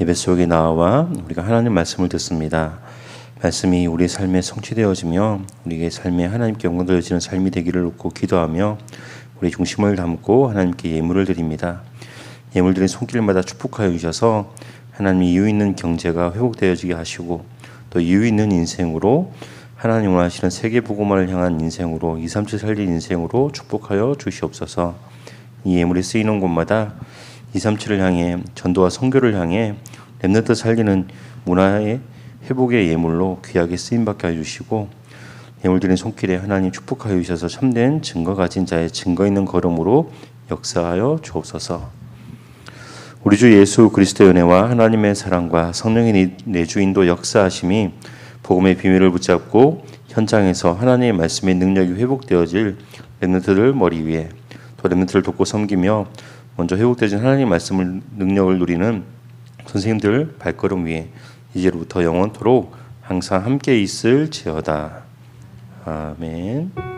예배 속에 나와 우리가 하나님 말씀을 듣습니다. 말씀이 우리의 삶에 성취되어지며 우리의 삶에 하나님께 영광 돌려지는 삶이 되기를 놓고 기도하며 우리 중심을 담고 하나님께 예물을 드립니다. 예물 드린 손길마다 축복하여 주셔서 하나님 이유 있는 경제가 회복되어지게 하시고 또 이유 있는 인생으로 하나님 원하시는 세계 복음화를 향한 인생으로 237 살릴 인생으로 축복하여 주시옵소서. 이 예물이 쓰이는 곳마다 237을 향해 전도와 선교를 향해 랩런트 살리는 문화의 회복의 예물로 귀하게 쓰임받게 해주시고 예물 드린 손길에 하나님 축복하여 주셔서 참된 증거 가진 자의 증거 있는 걸음으로 역사하여 주옵소서. 우리 주 예수 그리스도의 은혜와 하나님의 사랑과 성령의 내주인도 역사하심이 복음의 비밀을 붙잡고 현장에서 하나님의 말씀의 능력이 회복되어질 랩런트들 머리 위에 또 랩런트를 돕고 섬기며 먼저 회복되어진 하나님의 말씀을 능력을 누리는 선생님들 발걸음 위에 이제로부터 영원토록 항상 함께 있을지어다. 아멘.